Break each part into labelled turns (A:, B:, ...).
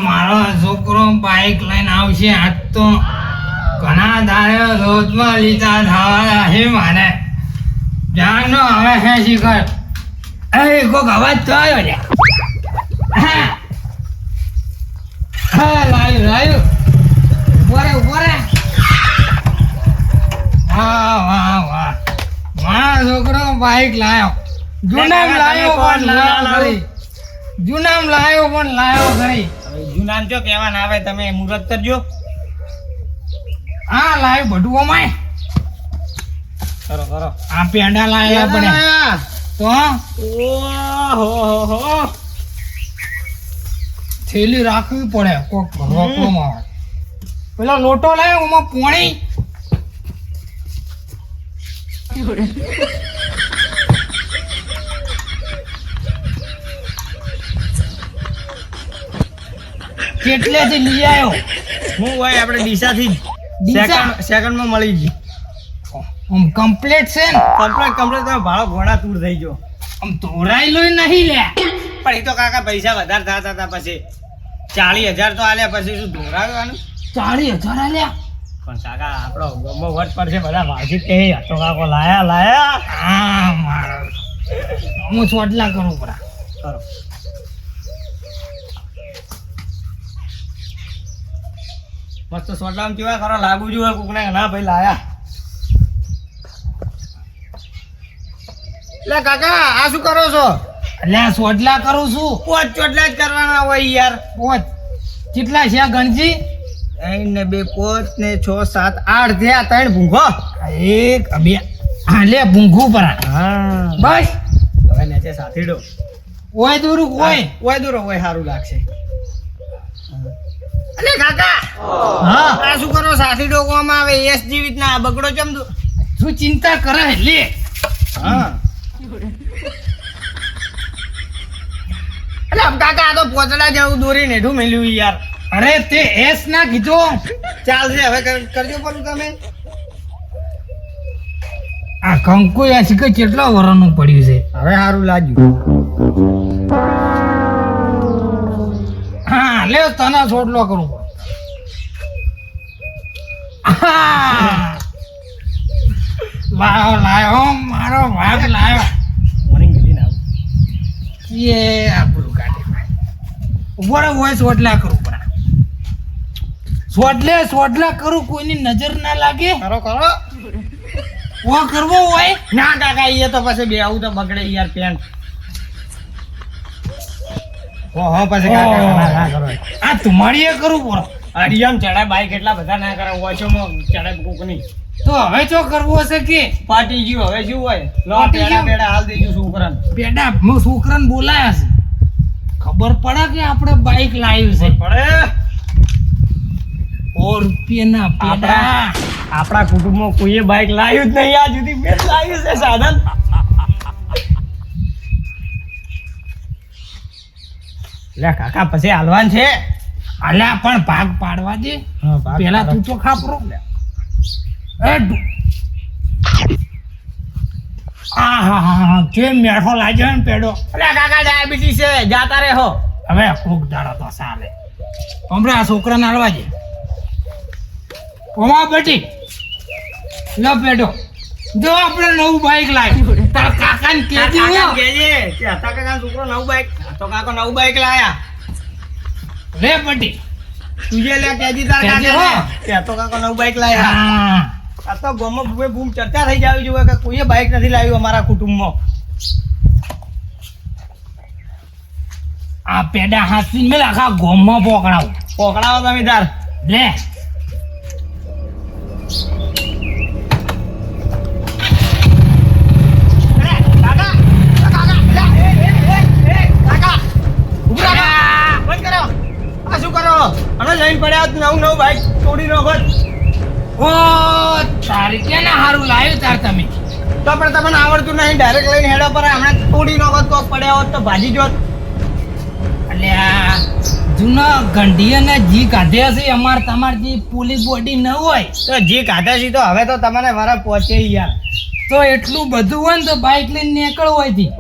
A: મારો છોકરો બાઈક લઈને આવશે આજ તો ઘણા દાડે રોજમાં લીધા થવાના છે મારે જાણો હવે હે શિખર એ કોક અવાજ તો આવ્યો લે હા લાયું ઉભો રે વાહ મારો છોકરો બાઈક લાયો જૂનામ લાયો પણ લાયો ખરી
B: જૂનામ જો કેવા ના આવે તમે મુહૂર્ત કરજો.
A: હા લાયો બધું અમાય
B: કરો
A: આ પેંડા લાયા પડે તો
B: ઓહો
A: થેલી રાખવી પડે કોક રોકવામાં આવે પેલો લોટો લાયો એમાં પોણી કેટલેથી લઈ આવ્યો
B: હું ભાઈ આપણે ડીસાથી
A: ડીસા?
B: સેકન્ડમાં મળી ગઈ.
A: આમ કમ્પ્લીટ છે ને
B: કમ્પ્લીટ તમે ભાડો ઘોડા તૂર થઈ ગયો.
A: આમ તોરાયેલો ય નહીં લે
B: પણ એ તો કાકા પૈસા વધારે થતા હતા પછી 40,000 તો આલ્યા પછી શું ધોરાવવાનું
A: 40,000 આલ્યા
B: પણ કાકા આપણો ગમો વટ પર છે બધા વાજી કે હતો કાકો લાયા
A: હા મારો હું ચોટલા કરું પરા
B: કરો મસ્ત સોટલામ કેવા કરો લાગુ જોઈએ કોકને ના ભાઈ લાયા. લે કાકા આ શું કરો છો?
A: એટલે આ ચોટલા કરું છું
B: પોચ ચોટલા જ કરવાના હોય યાર.
A: પોચ કેટલા છે આ ગણજી
B: 1 ને 2 5 ને 6 7 8 થયા 3 ભૂંગો.
A: એક બે હા લે ભૂંગું પરા
B: હા
A: બસ
B: હવે નીચે સાથીડો
A: ઓય દૂરું
B: ઓય દૂરો ઓય સારું લાગશે. અલે કાકા
A: હા
B: આ શું કરો સાથીડો કોમાં આવે એસ જીવિત ના બગડો ચમ દો.
A: શું ચિંતા કરે લે
B: હા અલે કાકા આ તો પોતડા જેવું દોરીને હેઠું મેલ્યું યાર.
A: અરે તે એસ ના કીધો
B: ચાલશે હવે કરજો પણ તમે.
A: આ કંકુ આ શીખે કેટલા વરણનું પડ્યું છે
B: હવે સારું લાગ્યું.
A: હા લે તને છોડલો કરું લાયો મારો ભાગ લાયો
B: મોર્નિંગ ગલીને આવું.
A: એ આપણું ગાડી ઉભો રે હોય સોટલા કરું પરા સોટલા કરું કોઈની નજર ના લાગે
B: કરો
A: ઓ કરવો હોય
B: ના કાકા એ તો પછી બે આવું તો બગડે યાર પેન્ટ. ઓહો પછી કાકા ના કરો.
A: આ તમારી એ કરું પરો
B: અડિયમ ચડાય બાઈક એટલા બધા ના કરે વોચોમાં ચડાય કોકની
A: તો હવે શું કરવું હશે કે
B: પાટી ગયું હવે શું હોય લો
A: પાટી
B: પેડા
A: ગયું?
B: પેડા હાલ દેજો છોકરાને.
A: પેડા હું છોકરાને બોલાયા છે ખબર પડે કે આપણે બાઈક લાવ્યું છે
B: પડે
A: 100 રૂપિયાના પેડા
B: આપણા કુટુંબમાં કોઈએ બાઈક લાવ્યું જ નહીં આ સુધી મેં લાવ્યું છે સાધન. લે કાકા પછી હાલવાન છે.
A: અલ્યા પણ ભાગ પાડવા દે પેલા તું તો ખાપરો કેમ મેઠો લાગ્યો ને પેડો
B: અલે કાકા ડાયાબિટીસ છે જાતા રહે હો.
A: હવે કોક દાડો તો ચાલે હમણાં આ છોકરાને હાલવા દે ઓમા બેટી લો પેડો જો આપણે નવું બાઈક લાવ્યું તારા કાકાને કહેજે હો.
B: કેજે કે હતા કાકા છોકરો નવું બાઈક તો કાકો નવું બાઈક લાયા.
A: લે બેટી
B: તુજે લે કેજી તાર
A: કહેજે
B: કાકા
A: હો.
B: કે તો કાકો નવું બાઈક લાયા.
A: હા
B: આ તો ગોમો ભૂએ બૂમ ચર્ચા થઈ જાવી જોઈએ કે કોઈએ બાઈક નથી લાવ્યું અમારા કુટુંબમાં.
A: આ પેડા હાથથી મેં આખા ગોમમાં પોકડાવું
B: પકડાવો તમે તાર.
A: લે
B: નવું બાઈક તોડી નાખો.
A: ઓ તારી કે ના હારું લાવ્યું તાર તમે
B: તો પણ તમને આવડતું નહીં ડાયરેક્ટ લઈને હેડો પર હમણાં તોડી નાખો તો પડ્યા હોત તો ભાજી જોત.
A: એટલે આ જૂના ગંઢિયાને જી કાઢે છે અમાર તમાર જે પોલીસ બોડી ન હોય
B: તો જે કાઢા છે તો હવે તો તમને મારા પહોંચે યાર.
A: તો એટલું બધું હોય ને તો બાઈક લઈને નીકળવું હોય થી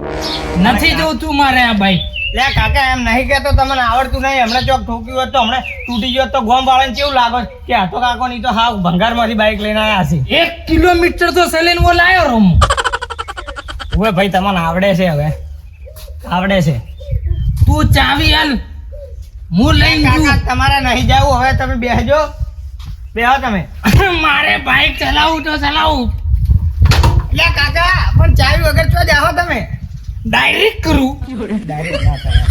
A: નથી જોતું મારે આ બાઈક
B: લે કાકા એમ નહીં કેતો તમને આવડતું નહીં હમણાં ચોક ઠોક્યું હોત તો હમણાં તૂટી ગયો હોત તો ગોમ વાળાને કેવું લાગે કે આ તો કાકો ની તો હા ભંગારમાંથી બાઈક લઈને આવ્યા છે
A: 1 કિલોમીટર તો સલીન વો લાયો રૂમ.
B: ઓય ભાઈ તમને આવડે છે હવે આવડે છે
A: તું ચાવી હાલ, હું લઈને
B: કાકા
A: જઉં.
B: તમારે નહીં જાવું હવે તમે બેસજો બેહો તમે
A: મારે બાઈક ચલાવું તો ચલાવું,
B: લે કાકા પણ ચાવી વગર ચો જાઓ તમે
A: ડાયરેક્ટ કરું.
B: ડાયરેક્ટ ના થાય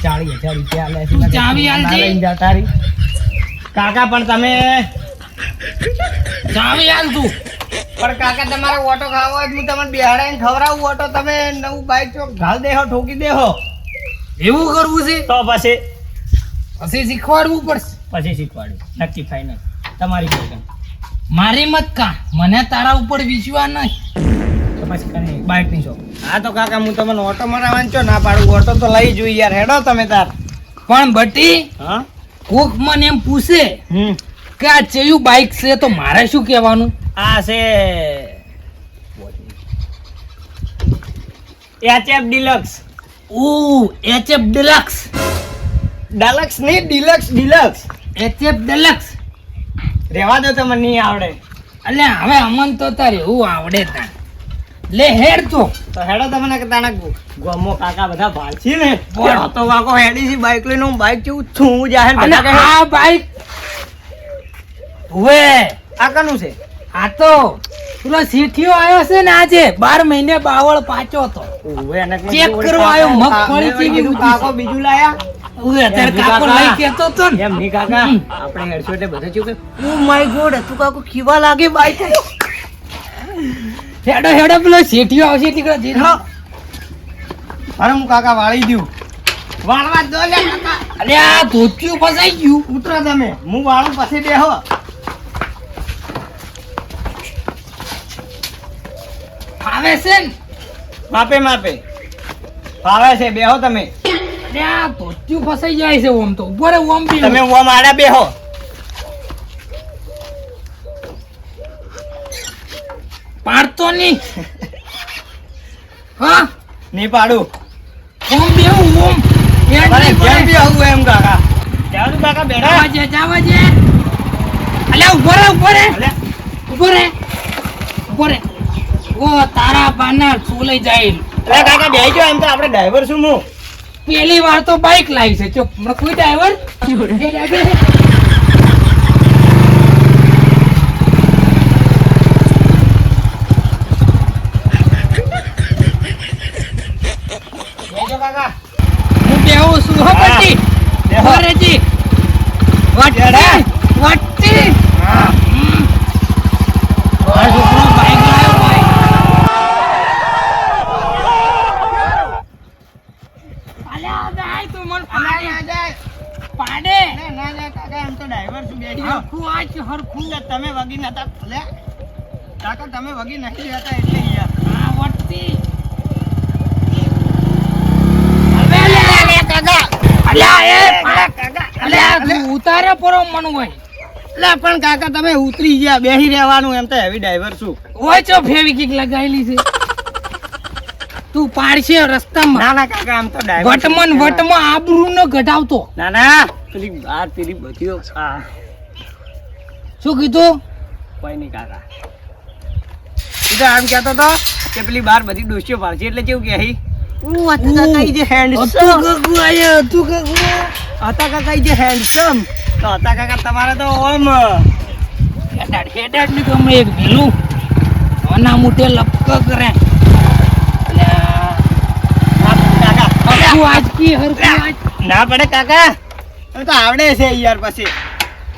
B: 40,000 રૂપિયા લે
A: તું ચાવી હાલ જે.
B: લઈને જતા રહી કાકા પણ તમે
A: ચાવી હાલ તું.
B: પણ કાકા તમારે ઓટો ખાવો હોય તો હું તમને બેહાડાઈને ખવડાવું ઓટો તમે નવું બાઈક ચોક ઘાલ દેહો ઠોકી દેહો
A: એવું કરવું છે
B: તો પછી
A: પછી શીખવાડવું પડશે.
B: પછી શીખવાડ્યું નક્કી ફાઈનલ તમારી કોઈ
A: મારી મત કા, મને તારા ઉપર વિશ્વાસ નહીં.
B: તો પછી કઈ બાઈક ની શોપ હા તો કાકા હું તમને ઓટો મરાવવાનું છો ના પાડું ઓટો તો લઈ જોઈએ યાર હેડો તમે તાર
A: પણ બટી
B: હા
A: કોક મને એમ પૂછે કે આ ચેયું બાઈક છે તો મારે શું કહેવાનું?
B: આ છે HF ડિલક્સ
A: ઓ HF ડિલક્સ.
B: ડિલક્સ નહીં ડિલક્સ
A: HF ડિલક્સ.
B: રેવા દો તમને નહીં આવડે
A: અલ્યા હવે અમન તો તારે એવું આવડે તા લે હેડ તો.
B: તો હેડો તમને કે તાણા ગોમો કાકા બધા ભાળશી ને
A: બોલ.
B: તો કાકો હેડી છે બાઈક લઈને હું બાઈક કેવું છું હું જાહેર
A: અને
B: બધા કહે,
A: આ બાઈક હવે
B: આ કનું છે
A: આ તો પેલો શેઠિયો આવ્યો છે ને આજે 12 મહિને બાવળ પાછો હતો.
B: ઓવે એને કીધું
A: ચેક
B: ઓલે
A: કરવા આવ્યો,
B: કાકા,
A: મગફળી
B: મેં
A: ચેવી
B: કીધું
A: ઊંચી
B: કાકો બીજું લાયા
A: હવે અત્યારે
B: એમ
A: કાકો
B: કાકા.
A: લઈ કેતો તો ને.
B: એમ નહીં કાકા
A: હમ.
B: આપણે હેડશો એટલે બધા ચૂકે ઓ માય ગોડ તું કાકો ખીવા લાગે બાઈક
A: હેડો હેડો પેલો શેઠિયો આવશે એટલે જઈને.
B: અરે હું કાકા વાળી દઉં વાળવા દો લે કાકા
A: અલ્યા ધોતિયું ફસાઈ ગયું.
B: ઉતરો તમે હું વાળું પછી બેહો
A: આવે છે ને
B: માપે માપે ફાવે છે બેહો તમે
A: અલ્યા ધોતિયું ફસાઈ જાય છે ઓમ તો ઉભો રે ઓમ બી
B: તમે ઓમ આડા બેહો
A: પાડતો નહીં. હા
B: નહીં પાડું
A: ઓમ બી ઓમ હેડ
B: અરે
A: નહીં
B: કેમ
A: પડે.
B: બી આવું એમ કાકા જાવ તું કાકા બેઠા
A: જાવા જે અલ્યા ઉભો રે ઉભો રે
B: અલે,
A: ઉભો રે ઉભો રે. ઓ તારા બાના શું લઈ જાય?
B: અલે કાકા બેહી જાઓ એમ તો આપણે ડ્રાઈવર છું હું
A: પેલી વાર તો બાઈક લાવી છે ચૂપ હમણાં કોઈ ડ્રાઈવર
B: બેહજો કાકા
A: હું બેહું છું હો
B: હા.
A: બટી
B: બેહો.
A: વરેજી વટી વટી
B: હા
A: આ છોકરો બાઈક લાવ્યો બાઈક. અલ્યા હવે આય તું મને પાડે
B: ના ના કાકા એમ તો ડ્રાઈવર છું બેહી જાઓ
A: હરખું આજ હરખું
B: તમે વગી નતા લે કાકા તમે વગી નથી જતા એટલે યાર
A: આ વટી હવે લે કાકા અલ્યા એ
B: કાકા
A: અલ્યા તું ઉતારે પરો મન હોય
B: લે પણ કાકા તમે ઉતરી ગયા બેહી રહેવાનું એમ તો હેવી ડ્રાઈવર છું
A: હોય ચો ફેવિકિક લગાવેલી છે તું પાડશે રસ્તામાં
B: ના ના કાકા આમ તો ડ્રાઈવર
A: વટમન વટમાં આબરૂ ન ઘટાવતો.
B: ના ના પેલી બાર પેલી બધીઓ આ
A: શું કીધું?
B: કોઈ નહીં કાકા તું તો આમ કહેતો તો કે પેલી બાર બધી ડોસીઓ પાડશે એટલે કેવું કે હી
A: હતું કકુ આયો, હતું કકુ.
B: હતા કાકા જે હેન્ડસમ તો હતા કાકા તમારે તો ઓમ
A: હેડાડ હેડાડ ની ગમે એક ભીલું આના મુઠે લપક કરે.
B: કાકા
A: હરખું આજકી હરખું આજ
B: ના પડે કાકા હવે તો આવડે છે યાર પછી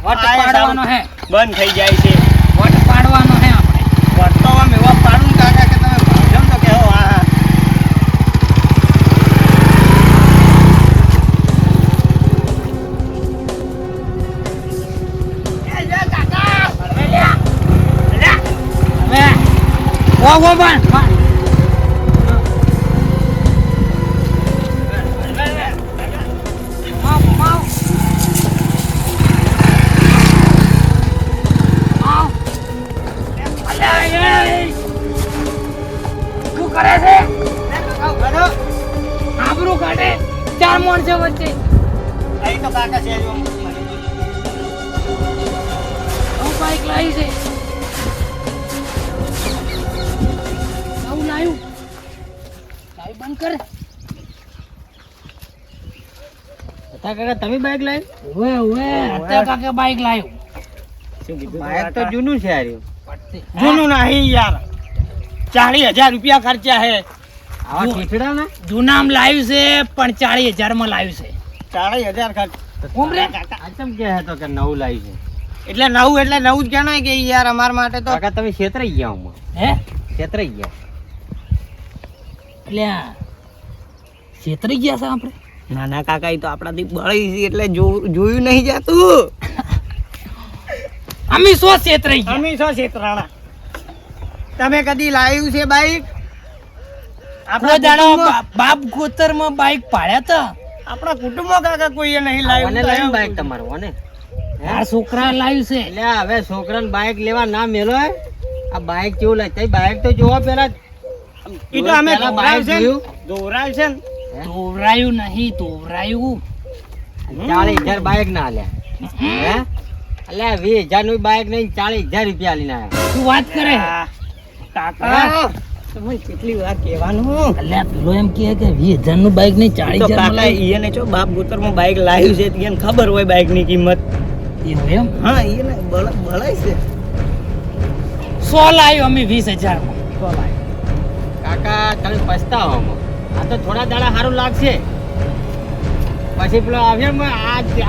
A: વટ પાડવાનો હે,
B: બંધ થઈ જાય છે
A: વટ પાડવાનો હે આપણે.
B: વટતો આમ એવા પાડું ને કાકા કે તમે ભાવજો ને તો કહો હા
A: હવે વો વો બાણ બાણ. માવ, માવ. માવ. અલ્યા, એ. શું કરે છે? આબરૂ કાઢી ચાર માણસો વચ્ચે
B: અહીં તો કાકા છે જો.
A: હું બાઈક લાવી છે આવું લાવ્યું લાવી બંધ કરે
B: હતા કાકા તમે બાઈક લાવી?
A: ઓવે ઓવે અત્યારે કાકા બાઈક લાવ્યું
B: શું કીધું?
C: બાઈક તો જૂનું છે યાર.
B: જૂનું નહીં યાર, 40,000 રૂપિયા ખર્ચ્યા હે.
C: આવા ઠીઠડા ને
A: જૂનામ લાવ્યું છે પણ 40,000 માં લાવ્યું છે
B: 40,000 ખર્ચ.
A: ઉમરે
C: આ ચમ કે હે તો કે નવું લાવી છે.
B: એટલે નવું જ ગણાય કે યાર અમાર માટે તો.
C: કાકા તમે છેતરાઈ ગયા હું
A: હે
C: છેતરાઈ ગયા.
A: એટલે છેતરી ગયા છે આપણે
B: નાના કાકા ઈ તો આપણાથી બળી છે એટલે જોયું નહીં જાતું.
A: અમે શું છેતરી ગયા
B: અમે છો છેતરાણા. તમે કદી લાવ્યું છે બાઈક?
A: આપણો જાણો બાપ ગોતર માં બાઈક પાડ્યા તા
B: આપણા કુટુંબમાં કાકા કોઈએ નહીં
C: મને લાવ્યું
B: લાવ્યું.
C: બાઈક તમારું અને
A: આ છોકરા લાવ્યું છે
C: એટલે હવે છોકરાને બાઈક લેવા ના મેલો હે. આ બાઈક કેવું લાગે તે બાઈક તો જોવો પેલા.
B: ઈ તો અમે
C: પેલા બાઈક જોયું.
B: દોરાય છે ને.
A: તોવરાયું નહીં તોવરાયું
C: 40,000 બાઈક ના લે હે એટલે 20,000 નું બાઈક નહીં 40,000 રૂપિયા લઈને આવ્યા.
A: તું વાત કરે
B: કાકા તમે કેટલી વાર કહેવાનું.
A: અલ્યા પેલો એમ કહે કે 20,000 નું બાઈક નહીં
B: તો
A: 40,000 માં
B: કાકા ઈને જો બાપ ગોતરમાં બાઈક લાવ્યું છે તો એને ખબર હોય બાઈક ની કિંમત.
A: એવું એમ
B: હા ઈને બળાય છે.
A: 100 લાવ્યો અમે 20,000 માં
C: કાકા તમે પછતાવો આમાં. આ તો થોડા દાડા સારું લાગશે પછી પેલો આવ્યો ને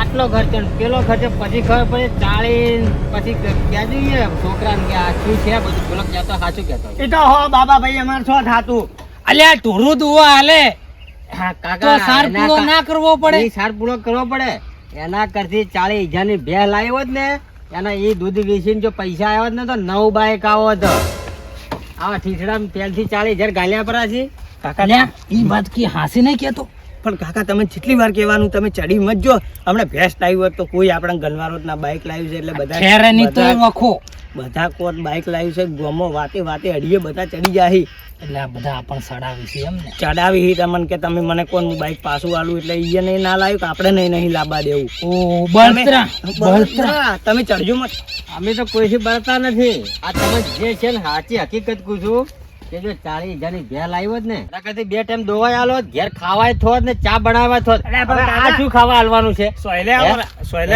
C: આટલો ખર્ચો ને પેલો ખર્ચો પછી ખબર પડે 40 પછી ક્યાં જોઈએ છોકરાને કે આ શું છે બધું પેલો કહેતો સાચું કહેતો.
B: એ તો હો બાબા ભાઈ અમાર છો થાતું.
A: અલ્યા ઢોરું દુવા હાલે
C: હા
A: તો
C: કાકા
A: સાર પૂરો ના કરવો પડે
C: એ સાર પૂરો કરવો પડે. એના કરતી 40,000 ની ભેહ લાવી હોત ને એના એ દૂધ વેચીને જો પૈસા આવ્યા હોત ને તો નવું બાઈક આવો હતો. આવા ઠીઠડા તેલથી 40,000 ગાલ્યા પરા છે.
B: કાકા
A: અલ્યા ઈ વાત કી હાસી નહીં કહેતો
B: પણ કાકા તમે જેટલી વાર કહેવાનું તમે ચડી મત જો. હમણાં ભેંસ લાવી હોત તો કોઈ આપણા ગનવારો ના બાઈક લાવ્યું છે એટલે
A: ખેરે ની તો
B: બધા
A: વખો
B: બધા કોટ બાઈક લાવ્યું છે ગોમો વાતે અડીએ બધા ચડી જાય.
A: એટલે આ બધા આપણ સડાવી છે એમ ને
B: ચડાવી હી તમને કે તમે મને કોણ બાઈક પાછું આલું એટલે ઈએ નહીં ના લાવ્યું કે આપણે નહીં લાવવા દેવું.
A: ઓ બળતરા
B: બળતરા તમે ચડજો મત.
C: અમે તો કોઈથી બળતા નથી. આ તમે જે છે ને સાચી હકીકત કહું છું કે જો 40,000 ની ભેહ લાવી હોત ને એના કરતી 2 ટાઈમ દોવાય આલો હોત, ઘેર ખાવાય થોત ને ચા બનાવવા થોત.
B: અરે પણ
C: હવે આ
B: કાકા,
C: શું ખાવા આલવાનું છે?
B: સોયલે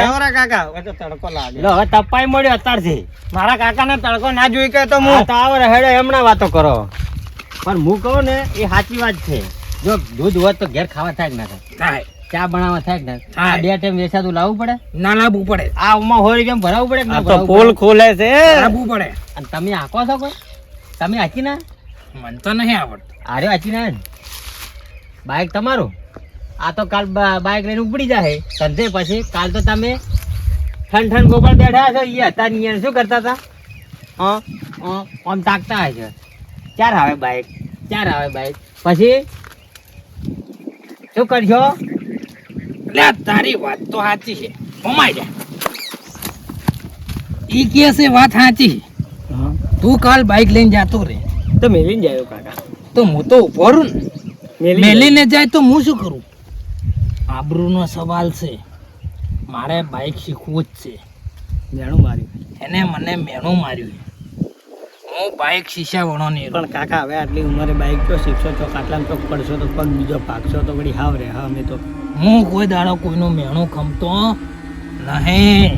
B: આવરા કાકા હવે તો તડકો લાગે.
C: લો હવે તપાઈ મળ્યો અત્યારથી.
B: મારા કાકાને તડકો ના જોઈ કે તો
C: હા
B: હું
C: તો આવો હેડો હમણાં વાતો કરો. પણ હું કહું ને એ સાચી વાત છે. જો દૂધ હોત તો ઘેર ખાવા થાય કે ના થાય, ચા બનાવવા થાય કે ના થાય. 2 ટાઈમ વેચાતું લાવવું પડે.
A: ના લાવવું પડે
C: આ ઉમાં હોય કેમ ભરાવવું પડે કે ના
B: આ તો
C: ભરાવવું
B: પોલ
C: પડે?
B: ખોલે છે.
A: લાવવું પડે
C: અને તમે આંકો છો કોઈ? તમે હાચી ના
A: મને તો નહીં આવડતું
C: અરે હાચી ના બાઈક તમારું. આ તો કાલ બાઈક લઈને ઉપડી જાય સંધે પછી. કાલ તો તમે ઠન ગોપાલ બેઠા છો એ હતા ને ઈ શું કરતા હતા? આમ તાકતા હશે. ચાર આવે બાઈક પછી શું કરશો?
A: એટલે તારી વાત તો સાચી છે ઓમાઈ જા ઈ કે છે વાત સાચી. તું કાલ બાઈક લઈને જાતો રે
B: તો મેલી જાય કાકા.
A: તો હું તો ઉભો રહું ને મેલીને જાય તો હું શું કરું? આબરૂનો સવાલ છે. મારે બાઈક શીખવું જ છે.
B: મેણું માર્યું
A: એને મને મેણું માર્યું. હું બાઈક શીશા વણો નહીં
B: પણ કાકા હવે આટલી ઉંમરે બાઈક તો શીખશો તો કાટલામાં ચોક પડશો તો પગ બીજો પાકશો તો વળી હાવ રે. હા અમે તો
A: હું કોઈ દાડો કોઈનું મેણું ખમતો નહીં.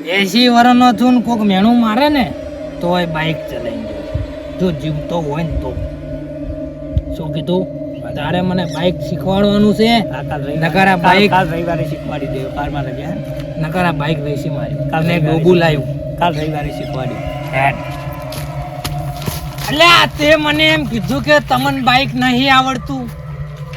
A: 80 વર્ષનો છું ને કોઈક મેણું મારે ને તોય બાઈક ચલાવી જો જીવતો હોય ને તો. શું કીધું? તારે મને બાઈક શીખવાડવાનું છે. નકારા બાઈક
B: કાલ રવિવારે શીખવાડી દેવું. કારમાં રજા
A: નકારા બાઈક વેચી મારી
B: કાલ
A: કાલે
B: રવિવારે
A: ડોબું લાવ્યું.
B: કાલ રવિવારે શીખવાડ્યું.
A: એટલે તે મને એમ કીધું કે તમને બાઈક નહીં આવડતું.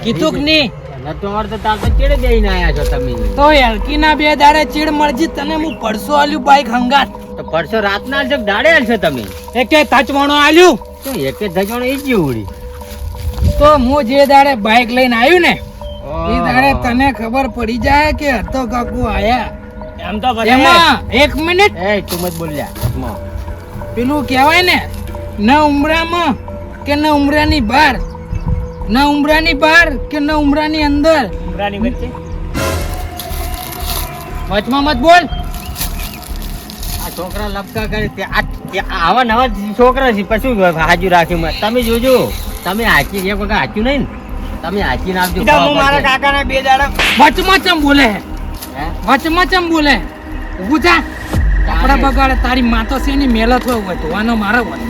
A: કીધું કે નહીં?
C: નતો આવડતો તાર તો ચેડે બેહીને આયા છો તમે.
A: તો હલકીના 2 દાડે ચીડ મળજી તને હું પડસો આલ્યું બાઈક હંગાત.
C: તો પરસો રાતના આલશો કે દાડે આલશો તમે?
A: એકે તચવાણો આલ્યું
C: તો એકે ધજાણો એ જ ઉડી.
A: તો હું જે દાડે બાઈક લઈને આવ્યું ને એ દાડે તને ખબર પડી જાય કે હતો કાકુ આયા.
B: એમ તો પછી
A: એમાં 1 મિનિટ
C: એ તું મત બોલ્યા વચમાં.
A: પેલું કહેવાય ને ન ઉમરામાં કે ન ઉમરાની બહાર ના ઉમરાની બહાર કે ના ઉમરાની અંદર.
B: ઉમરાની વચ્ચે.
A: વચમાં મત બોલ.
C: આ છોકરા લપકા કરે આવા નવા છોકરા છે પછી હાજુ રાખ્યું તમે જોજો તમે હાચી એક વખત હાચ્યું નહીં ને તમે હાચી નાખજો
B: સીધા હું મારા કાકાને 2 દાડા
A: વચમાં ચમ બોલે હે?
C: હે?
A: વચમાં ચમ બોલે? ઊભું થા. કપડા બગાડે તારી માતો છે ની મેલત હોય ધોવાનો મારો હોય.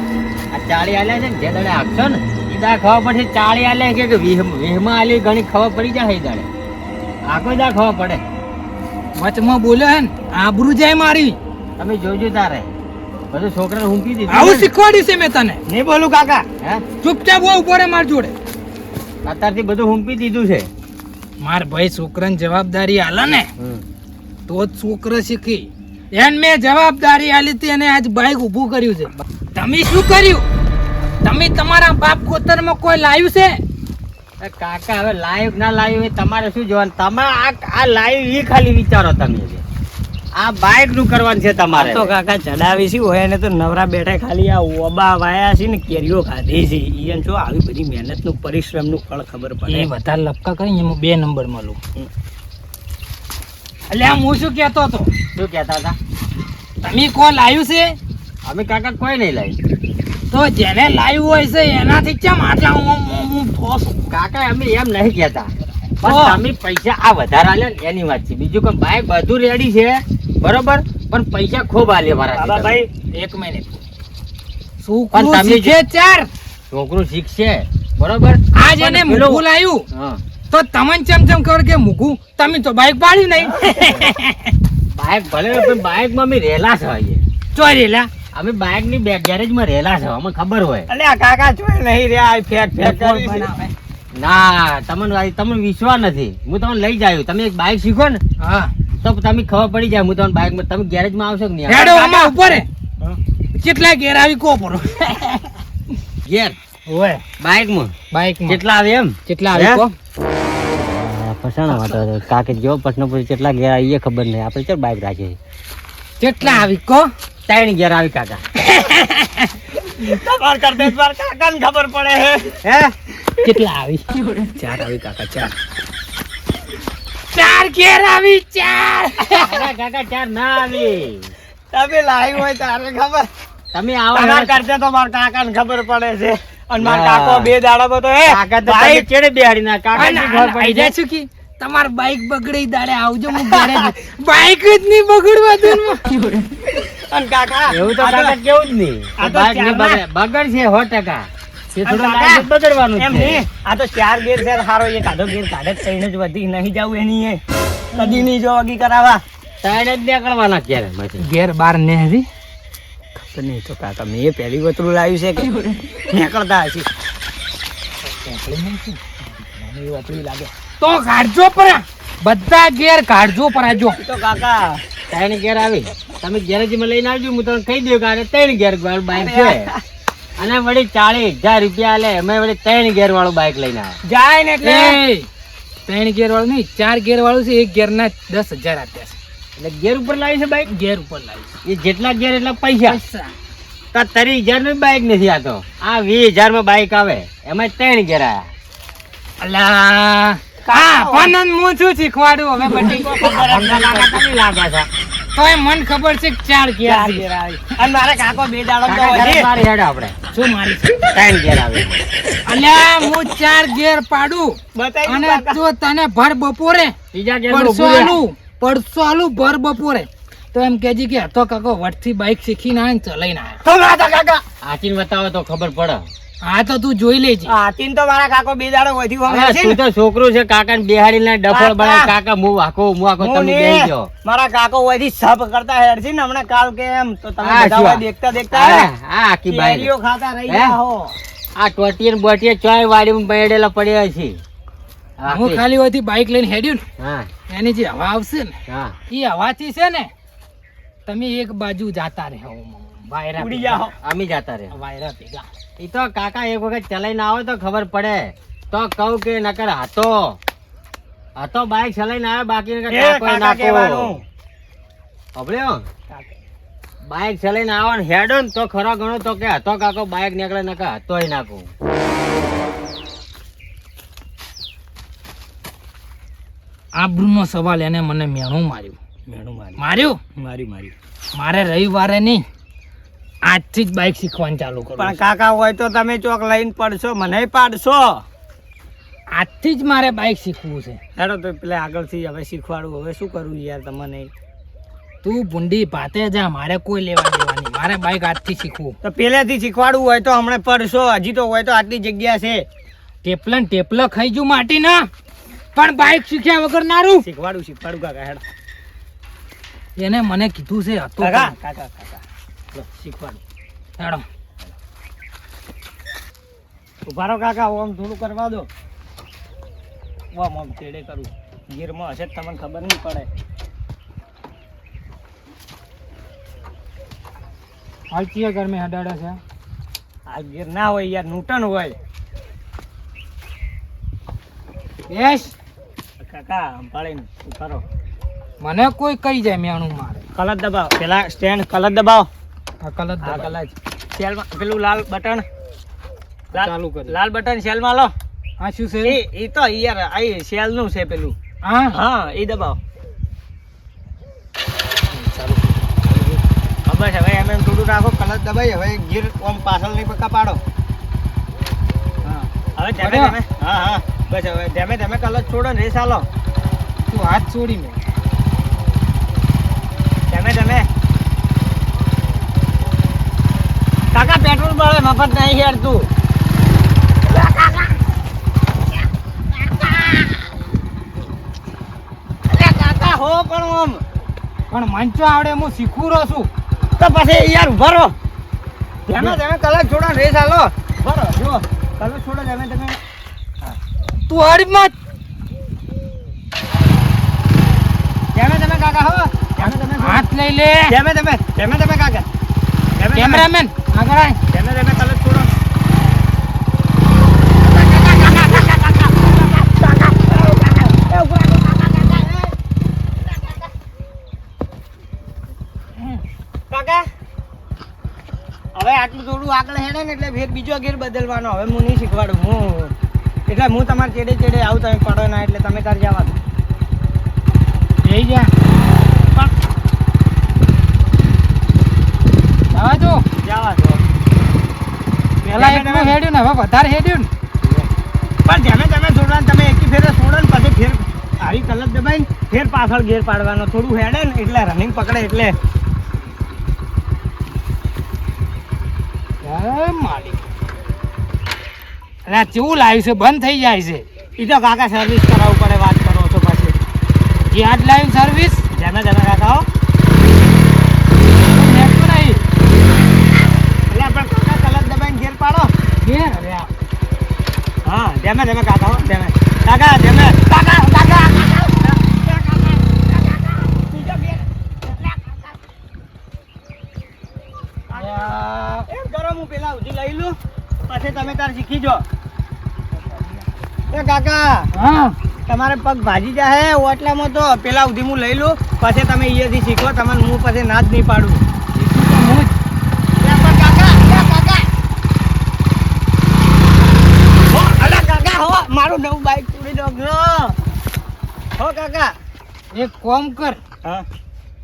C: આ ચાળી આલ્યા છે ને જે દાડે હાકશો ને એ દાડે ખબર પડશે ચાળી આલ્યા કે વીહમાં આલી ઘણી ખબર પડી જાય એ દાડે આખો દા ખબર પડે
A: વચમાં બોલે હે ને આબરૂ જાય મારી.
C: તમે જોજો તારે બધું છોકરાને હુંકી દીધું
A: આવું શીખવાડ્યું છે મેં તને.
B: નહીં બોલું કાકા.
C: હે
A: ચૂપચાપ હો ઉભો રે માર જોડે.
C: અત્યારથી બધું હુંપી દીધું છે
A: માર ભાઈ છોકરાને જવાબદારી આલે ને તો જ છોકરો શીખી. એને મેં જવાબદારી આલી હતી અને આજ બાઈક ઊભું કર્યું છે. તમે શું કર્યું? તમે તમારા બાપ કોતરમાં કોઈ લાવ્યું છે?
C: એ કાકા હવે લાઈવ ના લાઈવ એ તમારે શું જોવાનું તમે આ લાઈવ એ ખાલી વિચારો તમે આ બાઈક નું કરવાનું છે તમારે
B: તો કાકા ચડાવી શું હોય એને તો નવરા બેઠા ખાલી આ ઓબા વાયા છે ને કેરીઓ ખાધી છે ઈયન જો આવી બધી મહેનતનું પરિશ્રમનું ફળ ખબર પડે.
A: એ વધારે લપકા કરીને હું 2 નંબર મળું. એટલે આમ હું શું કહેતો હતો?
C: શું કહેતા હતા
A: તમે કોઈ લાવ્યું છે?
C: અમે કાકા કોઈ નહીં લાવી
A: તો જેને લાવ્યું હોય છે એનાથી કેમ આટલા હું ફોસું?
C: કાકા અમે એમ નહીં કહેતા
A: તો?
C: પણ તમે પૈસા આ વધારે આલ્યા ને એની વાત છે બીજું કોઈ બાઈક બધું રેડી છે બરોબર પણ પૈસા ખૂબ આલ્યા
B: બાબા
C: મારા
B: ભાઈ
A: 1 મિનિટ.
C: પણ
A: છોકરું
C: તમે
A: શીખે 4.
C: છોકરું શીખશે બરોબર
A: આજ એને
C: પણ પેલો-
A: મૂકું લાવ્યું
C: હા
A: તો તમને ચમચમ ખબર કે મૂકું તમે તો બાઈક પાડ્યું નહીં.
C: બાઈક ભલે પણ બાઈકમાં અમે રહેલા છે અહીંયા.
A: ચોરેલા
C: અમે બાઈક ની ગેરેજમાં રહેલા છે અમને ખબર હોય
B: અલે આ કાકા જોઈ નહીં રહ્યા આ ફેક ફેક કરી છે.
C: ના તમને વિશ્વાસ નથી હું તમને લઈ જાયું તમે એક બાઈક શીખો ને
A: હા
C: તો તમે ખબર પડી જાય હું તમને બાઈકમાં તમે ગેરેજમાં આવશો કે નહીં
A: હેડો આમાં ઉપર હે.
B: હા.
A: કેટલા ઘેર આવી કો પડો
C: ગેર
A: ઓય
C: બાઈકમાં
A: બાઈક
C: કેટલા આવે એમ
A: કેટલા આવી કો?
C: ફસાણા વાતો કાકે જેવો પ્રશ્ન પૂછે કેટલા ગેર આવી એ ખબર નહીં આપણે ચાલ બાઈક રાખીએ
A: કેટલા આવી કો?
C: 3 ગેર આવી કાકા
B: તમાર કરતે મારા કાકાને ખબર પડે હે
C: હે
A: કેટલા આવી? 4 આવી કાકા 4 ઘેર આવી 4.
C: અરે કાકા 4 ના આવી
B: તમે લાવી હોય તારે ખબર
C: તમે આવો
B: તમાર
C: ને.
B: કરતે તો મારા કાકાને ખબર પડે છે અને મારા
C: ના.
B: કાકો 2 દાડા તો હે
C: કાકા તો તમે
B: બાઈક
C: ચેડે બેહાડી ના કાકા
A: અને
C: ની ખબર પડી
A: આઈ
C: જાય
A: જાય છું કે તમાર બાઈક બગડી દાડે આવજો હું ઘરે બાઈક જ નહીં બગડવા દઉં
B: અને કાકા
C: એવું તો
B: આ તો-
C: કાકા કેવું જ નહીં
B: આ તો
C: બાઈક નહીં
B: ચારમાં-
C: બગડ છે 100% એ થોડું
B: કાકા,
C: લાઈટ બગડવાનું
B: એમ
C: જ છે
B: નહીં આ તો 4 ગેર છે હારો એક આધો ગેર કાઢે જ થઈને જ વધી નહીં જાવું એની એ કદી નહીં જો વગી કરાવવા
C: તાઈને જ નીકળવાના ક્યારે માંથી
A: ઘેર બાર ને હરી
B: તો નહીં તો કાકા મેં પહેલી વતરું લાવ્યું છે કે નીકળતા હશે
A: તો કાઢજો પરા બધા ઘેર કાઢજો પરા જો
B: તો કાકા
C: તાઈને ઘેર આવી તમે ગેરેજમાં લઈને આવજો હું તમને કહી દઉં કે આને 3 ગેર વાળું બાઈક છે અને વળી 40,000 રૂપિયા લે અમે વળી 3 ગેર વાળું બાઈક લઈને આવ્યા
B: જાય ને એટલે
A: એ 3 ઘેર વાળું નહીં 4 ઘેર વાળું છે 1 ઘેર ના 10,000 આપ્યા
C: એટલે ગેર ઉપર લાવી છે બાઈક
A: છે ઘેર ઉપર લાવી
C: એ જેટલા ગેર એટલા પૈસા
A: પૈસા
C: તો 30,000 નું બાઈક નથી આ તો આ 20,000 માં બાઈક આવે એમાં 3 ગેર આયા
A: અલા હા પણ હું શું શીખવાડું હવે બટી
C: તમને લાગે છે
A: તોય મન ખબર છે કે 4 ઘેર
B: ચાર
A: છે.
B: ગેર આવી અને મારા કાકો 2 દાડા તો
C: કાકા ઘરે
B: વધી.
C: મારી હેડ આપણે
A: શું મારી છે?
C: 3 ગેર આવે
A: અલ્યા હું 4 ઘેર પાડું
B: બતાવી
A: અને
B: દઉં કાકા.
A: જો તને ભર બપોરે
C: ત્રીજા ગેર
A: પડસો આલું ભર બપોરે તો એમ કેજી કે હતો કાકો વટથી બાઈક શીખીને આવે ને ચલાઈને આવે.
B: તો મારા કાકા
C: આચીને બતાવો તો ખબર પડે
A: આ તો તું જોઈ લેજે.
B: હાથીને તો મારા કાકો 2 દાડા વધી
C: હવે
B: હોય છે
C: તું
B: ને.
C: તો છોકરું છે કાકા ને બેહાડીને ડફળ
B: કાકા.
C: બનાય કાકા હું આખો
B: હું
C: તમે
B: ને,
C: બેહી જાઓ
B: મારા કાકો વધી સબ કરતા હેડ છે ને હમણાં કાલ કે એમ તો તમે
C: હા,
B: બધા
C: શું?
B: હોય દેખતા દેખતા
C: આ
B: હે.
C: આ આખી બાઈ
B: કેરીઓ ખાતા રહી
C: હે?
B: ગયા હો
C: આ ટોટીએ ને બોટીએ ચોય વાડીમાં બેડેલા પડ્યા છે
A: હું
C: આખી.
A: ખાલી હોયથી બાઈક લઈને હેડ્યું
C: હા
A: ને એની જે હવા આવશે ને
C: હા
A: એ હવાથી છે ને તમે એક બાજુ જાતા રહો વાયરા
B: ઉડી
A: ભેગા.
B: જાઓ.
C: અમે જાતા રે
A: વાયરા ભેગા.
C: એ તો કાકા એક વખત ચલાઈને આવે તો ખબર પડે તો કહું કે નકર હતો બાઈક ચલાઈને આવે બાકી નકર
B: એ
C: કાકોએ
B: કાકા
C: નાખો.
B: કહેવાનું.
C: સાંભળ્યો? બાઈક ચલાઈને આવો ને હેડો ને તો ખરો ગણો તો કે હતો કાકો બાઈક નીકળે નકર હતોય નાખું
A: આબરૂનો સવાલ એને મને મેણું માર્યું. મારે રવિવારે નહીં, આજથી જ બાઇક શીખવાનું ચાલુ કરું.
B: પણ કાકા હોય તો તમે ચોક લઈને પડશો, મને પાડશો.
A: આજથી જ મારે બાઇક શીખવું છે.
B: હેડો તો પેલા આગળથી હવે શીખવાડું. હવે શું કરું યાર તમને?
A: તું ભૂંડી ભાતે જા, મારે કોઈ લેવા દેવાની. મારે બાઇક આજથી શીખવું.
B: તો પહેલેથી શીખવાડવું હોય તો હમણાં પડશો. હજી તો હોય તો આટલી જગ્યા છે.
A: ટેપલા ખાઈ જુ માટી ના, પણ બાઇક શીખ્યા વગર નારું.
B: શીખવાડું કાકા. હેડો
A: એને મને કીધું છે હતો.
B: કાકા
A: લો, શીખવાડું. હેડો
B: ઉભા રહો કાકા. ઓમ થોડું કરવા દો. ઓમ ચેડે કરું. ગીરમાં હશે તમને ખબર નહીં પડે.
A: હાલ ચિયા ઘર મેં હડાડા છે.
B: આ ગીર ના હોય યાર, નૂટન હોય.
A: બેસ
B: કાકા સંભાળીને ઉભા રહો.
A: મને કોઈ કહી જાય મેણું મારે.
B: કલર દબાવ. પેલા સ્ટેન્ડ કલર દબાવ.
A: આ કલર
B: હા કલર સેલમાં પેલું લાલ બટન
A: ચાલુ કરી.
B: લાલ બટન સેલમાં લો.
A: આ શું છે?
B: એ તો યાર આ સેલ નું છે પેલું.
A: હા
B: હા એ દબાવ.
A: ચાલુ.
B: બસ હવે એમ થોડું રાખો. કલર દબાઈ. હવે ગીર ઓમ પાછળ નહીં પક્કા પાડો. હા હવે ધીમે. હા બસ હવે ધીમે કલર છોડો ને રેસ આલો.
A: તું હાથ છોડી મેં.
B: ધીમે કાકા પેટ્રોલ બળે મફત નહીં યાર તું. કાકા હો પણ
A: મંચો આવડે, હું શીખું રહ્યો છું.
B: તો પછી યાર ઉભા રહો. ધીમે કલર છોડો ને રેસ આલો. બરો જો કલર છોડો ધીમે
A: તું હરી મત.
B: ધીમે કાકા હો. ધીમે
A: હાથ લઈ લે.
B: ધીમે કાકા.
A: કેમેરામેન આગળ આય.
B: ધીમે કલર છોડો. કાકા હવે આટલું થોડું આગળ હેડે ને એટલે ફેર બીજો ગેર બદલવાનો. હવે હું નહીં શીખવાડું. એટલે હું તમારે ચેડે આવું, તમે પડો ના એટલે તમે તાર જવા દો.
A: જઈ જા. જવા દો. પેલા એટલું હેડ્યું ને હવે વધારે હેડ્યું ને.
B: પણ ધીમે છોડવાનું. તમે એકી ફેરે છોડો ને પછી ફેર આવી કલર દબાઈને ફેર પાછળ ગેર પાડવાનો. થોડું હેડે ને એટલે રનિંગ પકડે એટલે.
A: માલિક અરે કેવું લાવ્યું છે? બંધ થઈ જાય છે.
B: એ તો કાકા સર્વિસ કરાવવું પડે. વાત કરો છો પાછી.
A: યાદ લાવ્યું સર્વિસ.
B: ધીમે કાકા હો.
A: નેટતું નહીં.
B: એટલે આપણે કાકા કલર દબાઈને ગેર પાડો.
A: ઘેર અરે
B: હા ધીમે કાકા હો. કાકા ધીમે. એમ કરો હું પેલા ઉધી લઈ લઉં પછી તમે તાર શીખી જો. એ કાકા
A: હા
B: તમારે પગ ભાજી જાય ઓટલામાં તો પેલા ઉધી હું લઈ લઉં પછી તમે અહીંયાથી શીખો. તમને હું પછી ના જ નહીં પાડું. મારું નવું બાઈક તોડી દો હો કાકા.
A: એક કોમ કર.
B: હા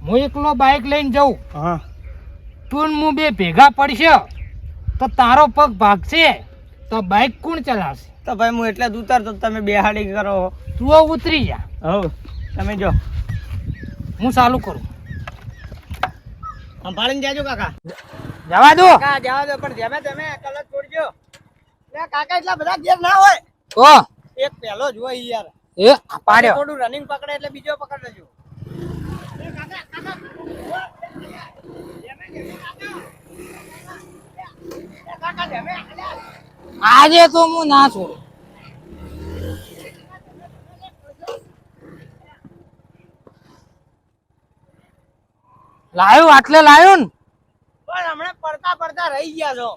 A: હું એકલો બાઇક લઈને જાઉં.
B: હા
A: તું ને હું બે ભેગા પડશે તો તારો પગ ભાગશે તો બાઇક કોણ ચલાવશે?
B: તો ભાઈ હું એટલે જ ઉતારતો તમે બેહાડી કરો.
A: તું ઉતરી જા.
B: હવ તમે જો
A: હું ચાલુ કરું.
B: સંભાળીને જાજો કાકા.
A: જવા દો.
B: કાકા જવા દો પણ તમે કલર છોડજો. કાકા એટલા બધા ગેર ના હોય.
A: તો
B: એક પહેલો જ હોય યાર.
A: એ પાડ્યો.
B: થોડું રનિંગ પકડે એટલે બીજો પકડ લેજો.
A: આજે તો હું ના છોડું. લાયું આટલે લાયું ને
B: પણ હમણાં પડતા રહી ગયા છો.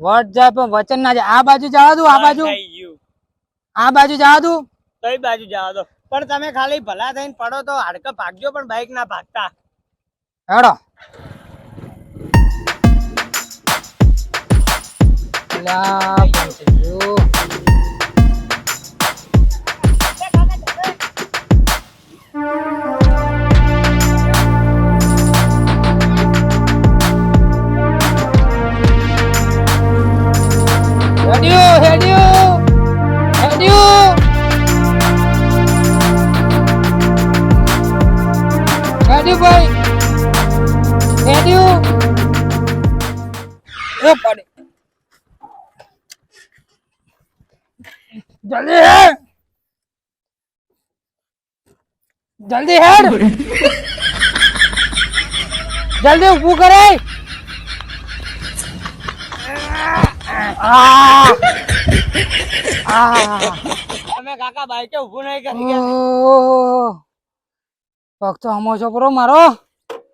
A: વટ જાય પણ વચન ના જાય. આ બાજુ જવા દઉં. આ બાજુ જવા દઉં.
B: કઈ બાજુ જવા દો પણ તમે ખાલી ભલા થઈને પડો તો હાડકા ભાગજો પણ બાઈક ના ભાગતા.
A: હેડો. લા પંચો. એ પડે જલ્દી હેડ જલ્દી હેડ જલ્દી ઊભું કરે
B: તમે કાકા બાઈકે ઊભું નહીં કરી ગયા.
A: પગ તો હમો છો બરો મારો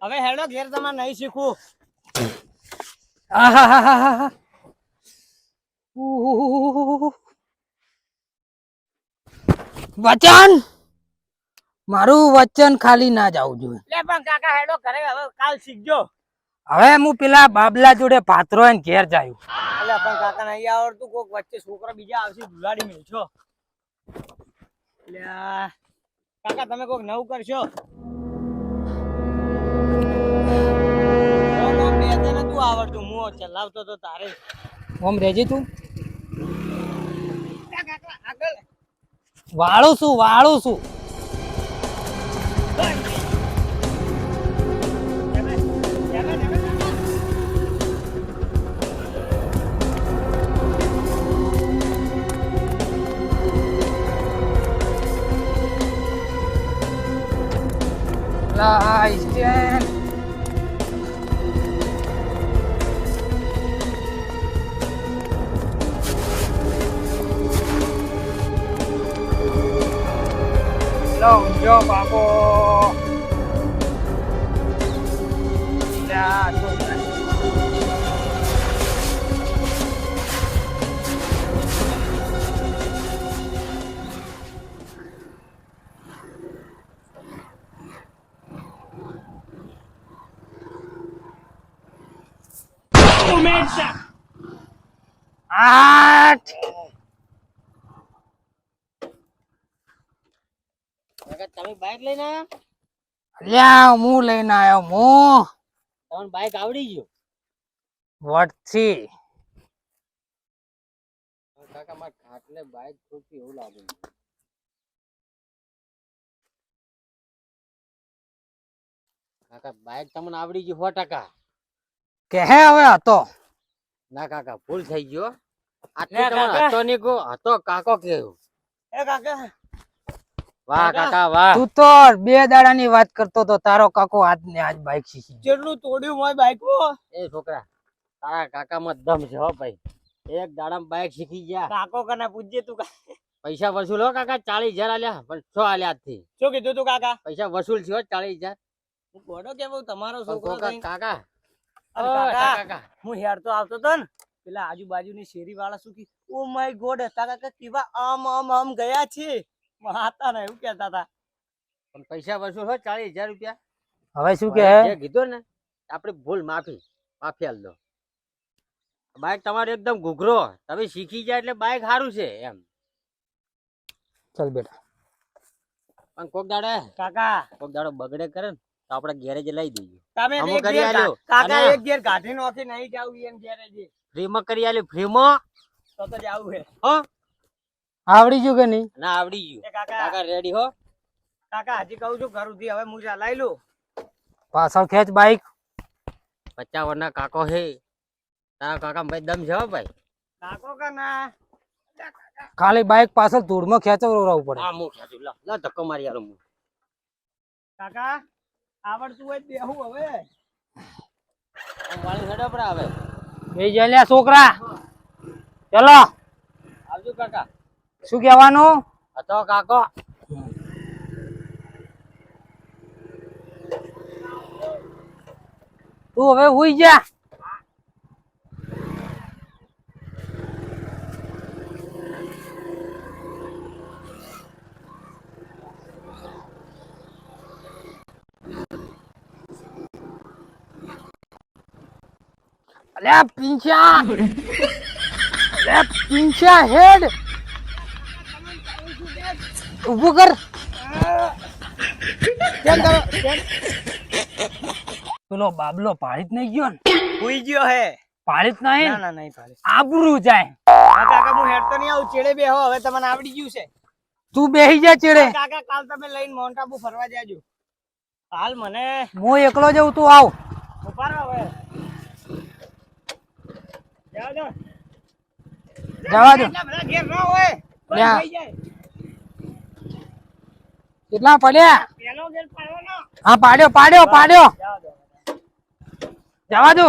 B: હવે હેડો ઘેર તમારે નહીં શીખવું.
A: વચન મારું વચન ખાલી ના જાવું જોઈએ.
B: લે પણ કાકા હેડો ઘરે હવે કાલ શીખજો.
A: હવે હું પેલા બાબલા જોડે પાથરો એને ઘેર જાયું.
B: એટલે પણ કાકા નહીં આવડતું, કોક વચ્ચે છોકરા બીજા આવશે ભુલાડી મેલશો. એટલે કાકા તમે કોક નવું કરશો. બે તને તું આવડતું, હું ચલાવતો તો તારે.
A: ઓમ રેજી તું
B: કાકા આગળ
A: વાળું છું જો બાપો આઠ
C: તમે બાઈક લઈને આવ્યા?
A: લ્યા હું લઈને આવ્યો
C: તમને બાઈક આવડી ગયું?
A: વટથી
C: કાકા મારે ખાટલે બાઈક થોડી એવું લાગે. કાકા બાઈક તમને આવડી ગયું 100%.
A: કે હે હવે હતો
C: ના કાકા ભૂલ થઈ ગયો.
B: લે
C: આટલી તમને
B: કાકા.
C: હતો નહીં કહો, હતો કાકો કેવું.
B: એ કાકા
C: વાહ
B: કાકા.
C: કાકા વાહ.
A: તું તો 2 દાડાની વાત કરતો તો તારો કાકો આજ ને આજ બાઈક શીખી ગયો.
B: જેટલું તોડ્યું હોય બાઈકો.
C: એ છોકરા તારા કાકામાં દમ છે હો ભાઈ. એક દાડામાં બાઈક શીખી ગયા.
B: કાકો કને પૂછજે તું.
C: પૈસા વસૂલ હો કાકા. 40,000 આલ્યા પણ 100 આલ્યા આજથી.
B: શું કીધું તું કાકા?
C: પૈસા વસૂલ છે 40,000.
B: હું ગોડો કેવો તમારો
C: પણ
B: છોકરો
C: કોકા
B: થઈને.
C: કાકા
B: અને
C: ઓ
B: કાકા
C: કાકા
B: હું હેડતો આવતો તો ને પેલા આજુબાજુની શેરી વાળા શું કી ઓ માય ગોડ હતા કાકા કેવા આમ ગયા છે હતા ને એવું કહેતા હતા.
C: પણ પૈસા વસૂલ હો 40,000 રૂપિયા.
A: હવે શું કે
C: જે કીધું ને આપણે ભૂલ માફી આલ દો. બાઈક તમારું એકદમ ઘૂઘરો. તમે શીખી જાય એટલે બાઈક સારું છે એમ.
A: ચાલ બેટા
C: પણ કોક દાડો બગડે કરે ને તો આપણે ગેરેજ લઈ દઈએ.
B: તમે
C: અમુક
B: એક
C: કરી
B: ઘેર
C: આલ્યો.
B: કાકા
C: અને
B: એક ઘેર કાઢી નોખી નહીં જાવ એમ ઘેરે
C: ફ્રીમાં કરી આલ્યું. ફ્રીમાં
B: તો જાવું હે.
C: હો
A: આવડી ગયું કે નહીં?
C: ના આવડી ગયું.
B: એ કાકા
C: કાકા રેડી હો.
B: કાકા હજી કહું છું ઘર ઉધી હવે હું લઈ લઉં.
A: પાછળ ખેંચ બાઈક.
C: 50 વર્ષના કાકો હે. તારા કાકા ભાઈ દમ છે હો ભાઈ.
B: કાકો કે ના
A: ખાલી બાઈક પાછળ ધૂળમાં ખેંચવડાવવું પડે.
C: હા હું ખેંચું. લા ધક્કો મારી આલું હું.
B: કાકા આવડતું હોય બેહું હવે.
C: વાળી હેડો પર આવે.
A: એ જલ્યા છોકરા ચલો.
C: આવજો કાકા.
A: શું કહેવાનું?
C: હતો કાકો.
A: તું હવે હુઈ જા. અલ્યા પિંચા હેડ ઊભું કર. પેલો બાબલો પાડી જ નહીં ગયો ને?
B: હુઈ ગયો હે.
A: પાડી જ નહીં
B: ના
A: ને?
B: ના નહીં પાડે.
A: આબરૂ જાય.
B: હા કાકા હું હેડતો નહીં આવું ચેડે બેહો હવે તમને આવડી ગયું છે.
A: તું બેહી જા ચેડે.
B: કાકા કાલ તમે લઈને માઉન્ટ આબુ ફરવા જાજો. હાલ મને
A: હું એકલો જઉં તું આવ.
B: ઉભા રહો હવે.
A: જવા દો.
B: એટલા બધા ઘેર ન હોય બંધ
A: લ્યા.
B: થઈ જાય.
A: કેટલા પડ્યા?
B: પેલો ઘેર પાડવાનો.
A: હા પાડ્યો પાડ્યો પાડ્યો.
B: જવા દો.
A: જવા દો.